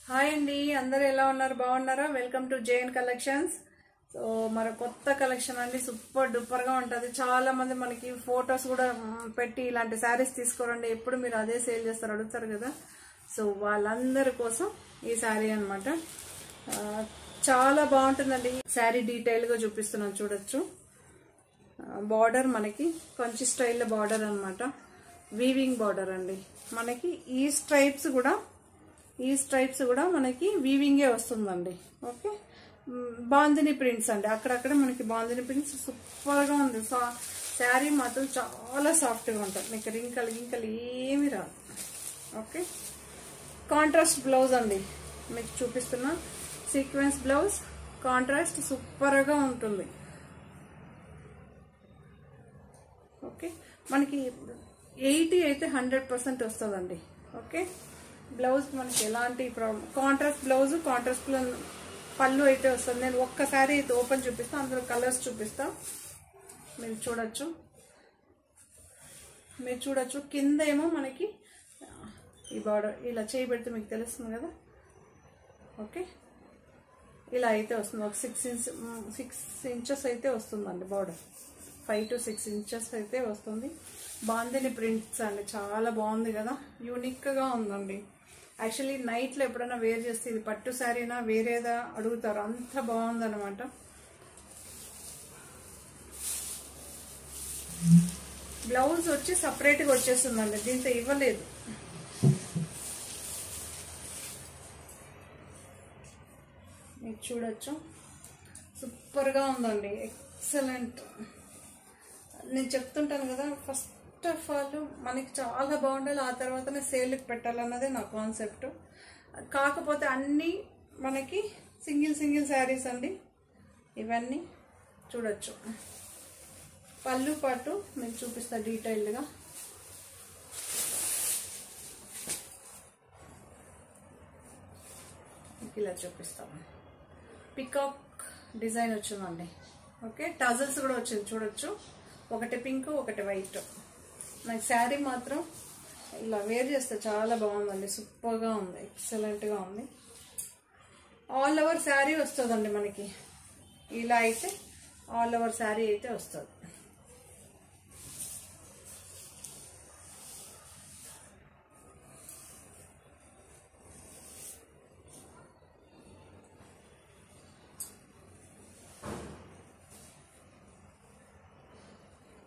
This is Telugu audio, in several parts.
హాయ్ అండి, అందరూ ఎలా ఉన్నారు? బాగున్నారా? Welcome to JN collections. So మన కొత్త కలెక్షన్ అండి, సూపర్ డూపర్ గా ఉంటుంది. చాలా మంది మనకి ఫొటోస్ కూడా పెట్టి ఇలాంటి శారీస్ తీసుకోరండి, ఎప్పుడు మీరు అదే సేల్ చేస్తారు అడుగుతారు కదా. సో వాళ్ళందరి కోసం ఈ శారీ అనమాట. చాలా బాగుంటుందండి. శారీ డీటెయిల్ గా చూపిస్తున్నాను, చూడొచ్చు. బార్డర్ మనకి కొంచెం స్టైల్ బార్డర్ అనమాట, వీవింగ్ బార్డర్ అండి. మనకి ఈ స్ట్రైప్స్ కూడా మనకి వీవింగే వస్తుందండి. ఓకే, బాందిని ప్రింట్స్ అండి, అక్కడక్కడ మనకి బాందిని ప్రింట్స్. సూపర్ గా ఉంది. శారీ మాత్రం చాలా సాఫ్ట్ గా ఉంటుంది, మీకు రింకలు ఏమి రాదు. ఓకే, కాంట్రాస్ట్ బ్లౌజ్ అండి మీకు చూపిస్తున్నా. సీక్వెన్స్ బ్లౌజ్, కాంట్రాస్ట్ సూపర్ గా ఉంటుంది. ఓకే, మనకి 80 అయితే 100% వస్తుందండి. ఓకే, బ్లౌజ్ మనకి ఎలాంటి ప్రాబ్లం, కాంట్రాస్ట్ బ్లౌజ్, కాంట్రాస్ట్ పళ్ళు అయితే వస్తుంది. నేను ఒక్కసారి అయితే ఓపెన్ చూపిస్తాను, అందులో కలర్స్ చూపిస్తా, మీరు చూడొచ్చు. కింద ఏమో మనకి ఈ బార్డర్ ఇలా చేయి పెడితే మీకు తెలుస్తుంది కదా. ఓకే, ఇలా అయితే వస్తుంది. ఒక 6 ఇంచెస్ అయితే వస్తుందండి బార్డర్. 5 to 6 ఇంచెస్ అయితే వస్తుంది. బాందిని ప్రింట్స్ అండి, చాలా బాగుంది కదా, యూనిక్ గా ఉందండి. యాక్చువల్లీ నైట్ లో ఎప్పుడైనా వేర్ చేస్తే ఇది పట్టు శారీనా వేరేదా అడుగుతారు, అంత బాగుందనమాట. బ్లౌజ్ వచ్చి సపరేట్ గా వచ్చేస్తుందండి, దీంతో ఇవ్వలేదు. మీరు చూడొచ్చు, సూపర్ గా ఉందండి, ఎక్సలెంట్. నేను చెప్తుంటాను కదా, ఫస్ట్ ఆఫ్ ఆల్ మనకి చాలా బాగుండాలి, ఆ తర్వాతనే సేల్కి పెట్టాలన్నదే నా కాన్సెప్ట్. కాకపోతే అన్నీ మనకి సింగిల్ శారీస్ అండి ఇవన్నీ. చూడొచ్చు, పళ్ళు పాటు మీకు చూపిస్తా డీటెయిల్డ్గా. ఇలా చూపిస్తాను. పికాక్ డిజైన్ వచ్చిందండి. ఓకే, టజల్స్ కూడా వచ్చింది, చూడొచ్చు. ఒకటి పింక్, ఒకటి వైట్. నాకు శారీ మాత్రం ఇలా వేర్ చేస్తే చాలా బాగుందండి, సూపర్గా ఉంది, ఎక్సలెంట్గా ఉంది. ఆల్ ఓవర్ శారీ వస్తుందండి మనకి. ఇలా అయితే ఆల్ ఓవర్ శారీ అయితే వస్తుంది.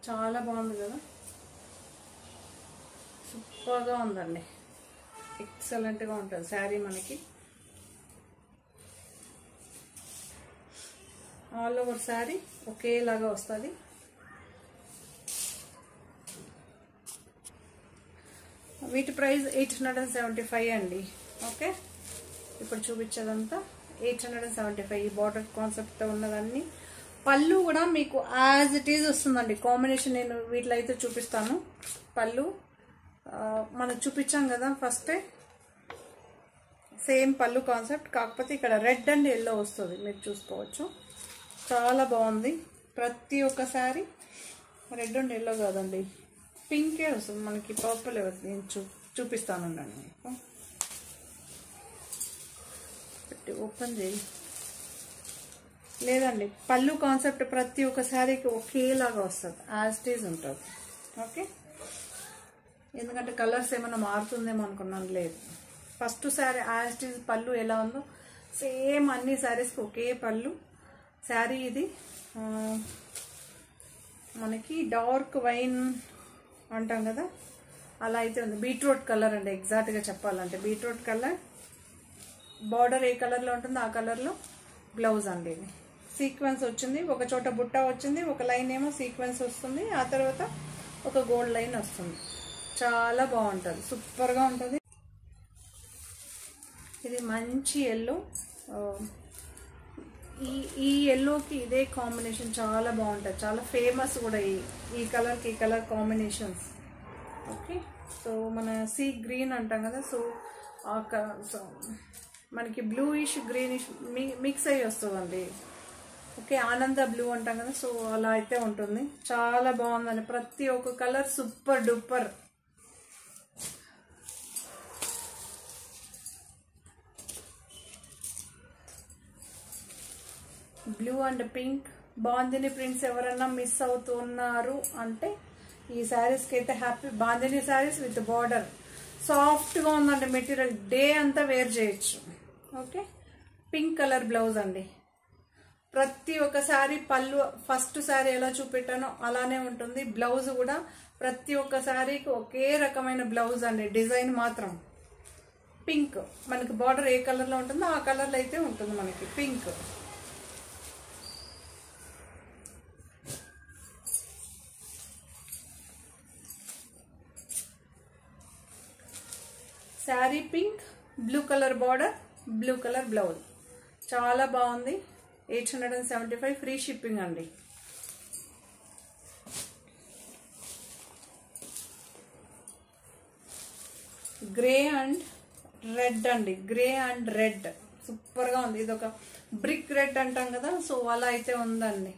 చాలా బాగుంది కదా, సూపర్గా ఉందండి, ఎక్సలెంట్గా ఉంటుంది శారీ మనకి. ఆల్ ఓవర్ శారీ ఒకేలాగా వస్తుంది. వీటి ప్రైస్ 875 అండి. ఓకే, ఇప్పుడు చూపించేదంతా 875. ఈ బార్డర్ కాన్సెప్ట్తో ఉన్నదన్నీ. పళ్ళు కూడా మీకు యాజ్ ఇట్ ఈజ్ వస్తుందండి. కాంబినేషన్ నేను వీటిలో అయితే చూపిస్తాను. పళ్ళు మనం చూపించాం కదా ఫస్టే, సేమ్ పళ్ళు కాన్సెప్ట్, కాకపోతే ఇక్కడ రెడ్ అండ్ ఎల్లో వస్తుంది, మీరు చూసుకోవచ్చు. చాలా బాగుంది. ప్రతి ఒక్కసారి రెడ్ అండ్ ఎల్లో కాదండి, పింకే వస్తుంది మనకి, పర్పుల్ నేను చూపిస్తానండి మీకు. ఓపెన్ చేయి. లేదండి, పళ్ళు కాన్సెప్ట్ ప్రతి ఒక్క శారీకి ఒకేలాగా వస్తుంది, యాజ్ ఇట్ ఈజ్ ఉంటుంది. ఓకే, ఎందుకంటే కలర్స్ ఏమైనా మారుతుందేమో అనుకున్నాను, లేదు. First sari as it is పళ్ళు ఎలా ఉందో సేమ్ అన్ని శారీస్కి ఒకే పళ్ళు. శారీ ఇది మనకి డార్క్ వైన్ అంటాం కదా, అలా అయితే ఉంది. బీట్రూట్ కలర్ అండి, ఎగ్జాక్ట్గా చెప్పాలంటే బీట్రూట్ కలర్. బార్డర్ ఏ కలర్లో ఉంటుందో ఆ కలర్లో బ్లౌజ్ అండి. ఇది సీక్వెన్స్ వచ్చింది, ఒక చోట బుట్ట వచ్చింది, ఒక లైన్ ఏమో సీక్వెన్స్ వస్తుంది, ఆ తర్వాత ఒక గోల్డ్ లైన్ వస్తుంది. చాలా బాగుంటుంది, సూపర్గా ఉంటుంది. ఇది మంచి ఎల్లో, ఈ ఎల్లోకి ఇదే కాంబినేషన్ చాలా బాగుంటుంది, చాలా ఫేమస్ కూడా ఈ కలర్కి ఈ కలర్ కాంబినేషన్స్. ఓకే, సో మన సీ గ్రీన్ అంటాం కదా, సో మనకి బ్లూయిష్ గ్రీనిష్ మిక్స్ అయ్యి వస్తుందండి. ఓకే, ఆనంద బ్లూ అంటాం కదా, సో అలా అయితే ఉంటుంది. చాలా బాగుందండి, ప్రతి ఒక్క colour super duper. Blue and pink bandhani prints ఎవరైనా మిస్ అవుతున్నారు అంటే ఈ శారీస్కి అయితే happy. Bandhani saris with border, సాఫ్ట్గా ఉందండి మెటీరియల్, డే అంతా వేర్ చేయొచ్చు. ఓకే, పింక్ కలర్ బ్లౌజ్ అండి. ప్రతి ఒక్క శారీ పళ్ళు ఫస్ట్ శారీ ఎలా చూపెట్టానో అలానే ఉంటుంది. బ్లౌజ్ కూడా ప్రతి ఒక్క శారీకి ఒకే రకమైన బ్లౌజ్ అండి. డిజైన్ మాత్రం పింక్, మనకి బార్డర్ ఏ కలర్లో ఉంటుందో ఆ కలర్లో అయితే ఉంటుంది మనకి pink. Sari pink, blue colour border, blue colour blouse, చాలా బాగుంది. 875 ఫ్రీ షిప్పింగ్ అండి. గ్రే అండ్ రెడ్ అండి, గ్రే అండ్ రెడ్ సూపర్గా ఉంది. ఇది ఒక బ్రిక్ రెడ్ అంటాం కదా, సో అలా అయితే ఉందండి.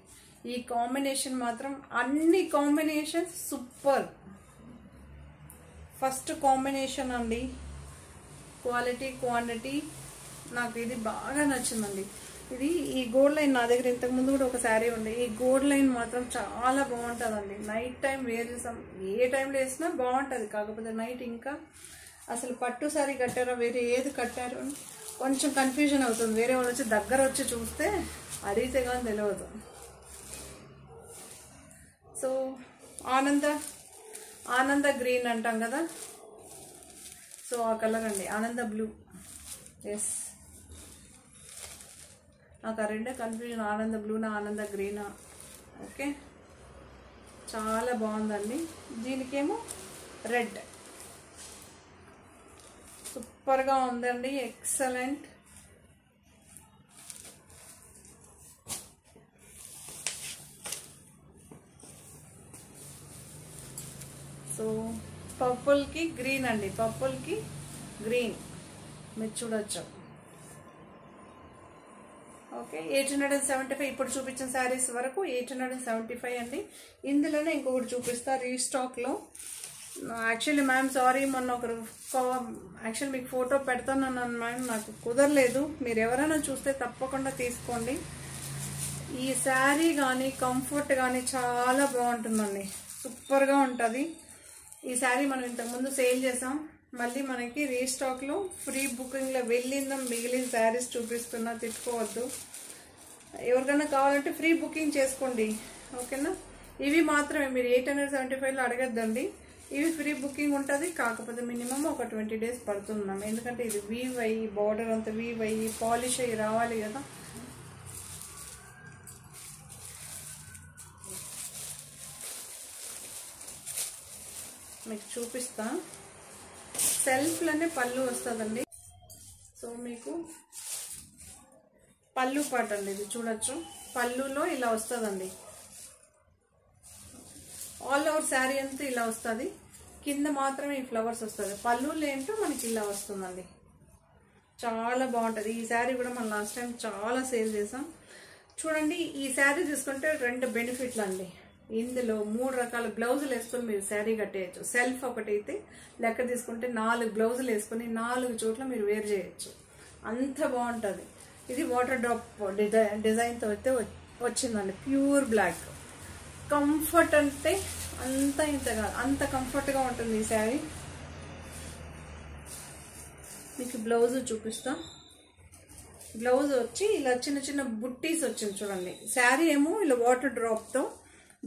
ఈ కాంబినేషన్ మాత్రం అన్ని కాంబినేషన్స్ సూపర్. ఫస్ట్ కాంబినేషన్ అండి, క్వాలిటీ క్వాంటిటీ నాకు ఇది బాగా నచ్చిందండి. ఇది ఈ గోల్డ్ లైన్ నా దగ్గర ఇంతకు ముందు కూడా ఒక శారీ ఉంది. ఈ గోల్డ్ లైన్ మాత్రం చాలా బాగుంటుందండి. నైట్ టైం వేర్ చేసాం, ఏ టైంలో వేసినా బాగుంటుంది. కాకపోతే నైట్ ఇంకా అసలు పట్టు శారీ కట్టారో వేరే ఏది కట్టారో అని కొంచెం కన్ఫ్యూజన్ అవుతుంది. వేరే వాళ్ళు వచ్చి దగ్గర వచ్చి చూస్తే అడిగితే కానీ తెలియదు. సో ఆనంద గ్రీన్ అంటాం కదా, సో ఆ కలర్ అండి, ఆనంద బ్లూ. ఎస్, నాకు ఆ రెండే కన్ఫ్యూజన్, ఆనంద బ్లూనా ఆనంద గ్రీనా. ఓకే, చాలా బాగుందండి. దీనికేమో రెడ్, సూపర్గా ఉందండి, ఎక్సలెంట్. సో పర్పుల్కి గ్రీన్ అండి, పర్పుల్కి గ్రీన్ మీరు చూడొచ్చు. ఓకే, 875 ఇప్పుడు చూపించిన శారీస్ వరకు 875 అండి. ఇందులోనే ఇంకొకటి చూపిస్తా రీస్టాక్లో. యాక్చువల్లీ మ్యామ్ సారీ, మొన్న ఒకరు యాక్చువల్లీ మీకు ఫోటో పెడతానన్నాను మ్యామ్, నాకు కుదరలేదు. మీరు ఎవరైనా చూస్తే తప్పకుండా తీసుకోండి. ఈ శారీ కానీ కంఫర్ట్ కానీ చాలా బాగుంటుందండి, సూపర్గా ఉంటుంది. ఈ శారీ మనం ఇంతకుముందు సేల్ చేసాం, మళ్ళీ మనకి రీస్టాక్లో ఫ్రీ బుకింగ్లో వెళ్ళిందాం. మిగిలిన శారీస్ చూపిస్తున్నా, తిట్టుకోవద్దు. ఎవరికైనా కావాలంటే ఫ్రీ బుకింగ్ చేసుకోండి, ఓకేనా. ఇవి మాత్రమే మీరు 875లో అడగద్దండి. ఇవి ఫ్రీ బుకింగ్ ఉంటుంది. కాకపోతే మినిమం ఒక 20 డేస్ పడుతున్నాం, ఎందుకంటే ఇది వీవ్ అయ్యి బార్డర్ అంతా వీవ్ అయ్యి పాలిష్ అయ్యి రావాలి కదా. మీకు చూపిస్తా. సెల్ఫ్లోనే పళ్ళు వస్తుందండి. సో మీకు పళ్ళు పాట అండి, ఇది చూడొచ్చు. పళ్ళులో ఇలా వస్తుందండి, ఆల్ ఓవర్ శారీ అంతా ఇలా వస్తుంది. కింద మాత్రమే ఈ ఫ్లవర్స్ వస్తుంది. పళ్ళులో ఏంటో మనకి ఇలా వస్తుందండి, చాలా బాగుంటుంది. ఈ శారీ కూడా మనం లాస్ట్ టైం చాలా సేల్ చేసాం. చూడండి, ఈ శారీ తీసుకుంటే 2 బెనిఫిట్లు అండి. ఇందులో 3 రకాల బ్లౌజులు వేసుకొని మీరు శారీ కట్టేయచ్చు. సెల్ఫ్ ఒకటి అయితే లెక్క తీసుకుంటే 4 బ్లౌజులు వేసుకొని 4 చోట్ల మీరు వేర్ చేయొచ్చు, అంత బాగుంటుంది. ఇది వాటర్ డ్రాప్ డిజైన్తో అయితే వచ్చిందండి, ప్యూర్ బ్లాక్. కంఫర్ట్ అంటే అంత కంఫర్ట్గా ఉంటుంది ఈ శారీ. మీకు బ్లౌజ్ చూపిస్తా. బ్లౌజ్ వచ్చి ఇలా చిన్న చిన్న బుట్టీస్ వచ్చింది చూడండి. శారీ ఏమో ఇలా వాటర్ డ్రాప్తో,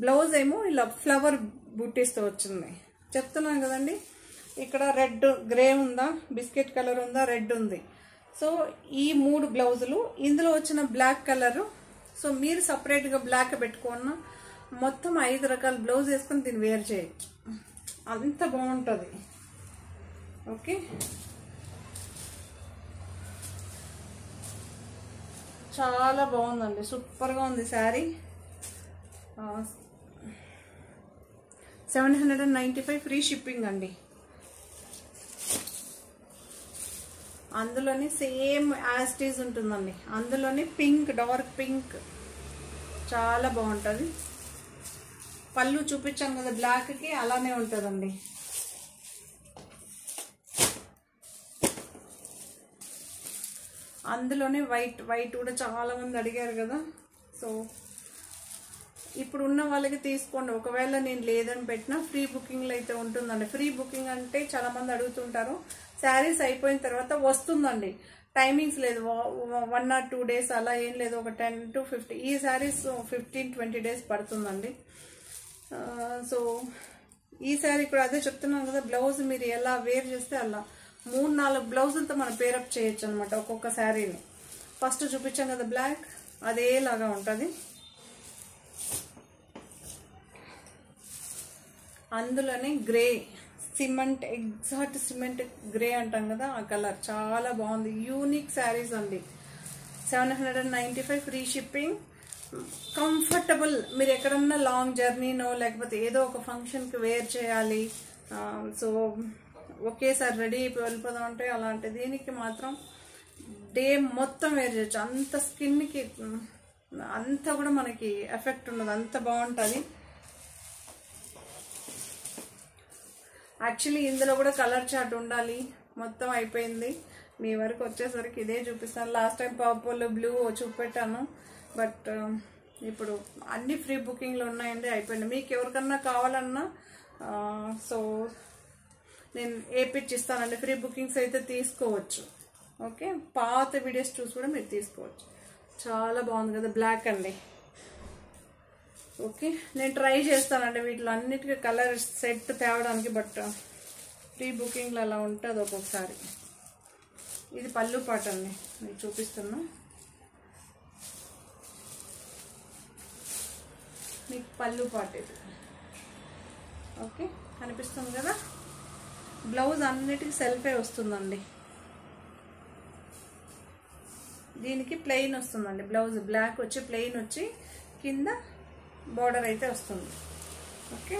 బ్లౌజ్ ఏమో ఇలా ఫ్లవర్ బుట్టీస్తో వచ్చింది. చెప్తున్నాను కదండి, ఇక్కడ రెడ్ గ్రే ఉందా, బిస్కెట్ కలర్ ఉందా, రెడ్ ఉంది. సో ఈ 3 బ్లౌజులు, ఇందులో వచ్చిన బ్లాక్ కలరు. సో మీరు సపరేట్గా బ్లాక్ పెట్టుకున్న మొత్తం 5 రకాల బ్లౌజ్ వేసుకొని దీన్ని వేర్ చేయొచ్చు, అంత బాగుంటుంది. ఓకే, చాలా బాగుందండి, సూపర్గా ఉంది శారీ. 795 ఫ్రీ షిప్పింగ్ అండి. అందులోని సేమ్ యాస్టీజ్ ఉంటుందండి. అందులోని పింక్, డార్క్ పింక్, చాలా బాగుంటుంది. పళ్ళు చూపించాను కదా బ్లాక్కి, అలానే ఉంటుందండి. అందులోనే వైట్ కూడా చాలా మంది అడిగారు కదా, సో ఇప్పుడు ఉన్న వాళ్ళకి తీసుకోండి. ఒకవేళ నేను లేదని పెట్టినా ఫ్రీ బుకింగ్లో అయితే ఉంటుందండి. ఫ్రీ బుకింగ్ అంటే చాలా మంది అడుగుతుంటారు. శారీస్ అయిపోయిన తర్వాత వస్తుందండి, టైమింగ్స్ లేదు. 1 or 2 days అలా ఏం లేదు, ఒక 10 to 15. ఈ శారీస్ 15-20 days పడుతుందండి. సో ఈ శారీ కూడా అదే చెప్తున్నాను కదా, బ్లౌజ్ మీరు ఎలా వేర్ చేస్తే అలా 3-4 బ్లౌజులతో మనం పేరప్ చేయొచ్చు అనమాట ఒక్కొక్క శారీని. ఫస్ట్ చూపించాం కదా బ్లాక్, అదేలాగా ఉంటుంది. అందులోనే grey, cement, exact cement grey అంటాం కదా, ఆ కలర్ చాలా బాగుంది. యూనిక్ శారీస్ అండి. 795 ఫ్రీ షిప్పింగ్. కంఫర్టబుల్, మీరు ఎక్కడన్నా లాంగ్ జర్నీనో లేకపోతే ఏదో ఒక ఫంక్షన్కి వేర్ చేయాలి, సో ఒకేసారి రెడీ అయిపోయి వెళ్ళిపోదాం అంటే అలాంటి దీనికి మాత్రం డే మొత్తం వేర్ చేయొచ్చు. అంత స్కిన్కి అంతా కూడా మనకి ఎఫెక్ట్ ఉండదు, అంత బాగుంటుంది. యాక్చువల్లీ ఇందులో కూడా కలర్ చార్ట్ ఉండాలి. మొత్తం అయిపోయింది. మీ వరకు వచ్చేసరికి ఇదే చూపిస్తాను. లాస్ట్ టైం పర్పుల్, బ్లూ చూపెట్టాను, బట్ ఇప్పుడు అన్ని ఫ్రీ బుకింగ్లు ఉన్నాయండి, అయిపోయింది. మీకు ఎవరికన్నా కావాలన్నా సో నేను ఏపిచ్చిస్తానండి. ఫ్రీ బుకింగ్స్ అయితే తీసుకోవచ్చు. ఓకే, పాత వీడియోస్ చూసి కూడా మీరు తీసుకోవచ్చు. చాలా బాగుంది కదా బ్లాక్ అండి. ఓకే, నేను ట్రై చేస్తానండి వీటిలో అన్నిటికీ కలర్ సెట్ తేవడానికి, బట్ ప్రీ బుకింగ్లో అలా ఉంటుంది ఒక్కొక్కసారి. ఇది పళ్ళు పాట అండి, మీకు చూపిస్తున్నా. మీకు పళ్ళు పాట ఇది. ఓకే, కనిపిస్తుంది కదా. బ్లౌజ్ అన్నిటికీ సెల్ఫే వస్తుందండి. దీనికి ప్లెయిన్ వస్తుందండి బ్లౌజ్. బ్లాక్ వచ్చి ప్లెయిన్ వచ్చి కింద బార్డర్ అయితే వస్తుంది. ఓకే,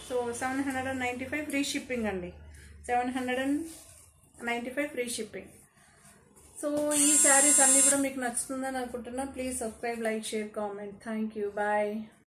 సో 795 ఫ్రీ షిప్పింగ్ అండి. 795 ఫ్రీ షిప్పింగ్. సో ఈ శారీస్ అన్నీ కూడా మీకు నచ్చుతుందని అనుకుంటున్నా. Please subscribe, like, share, comment. Thank you, bye.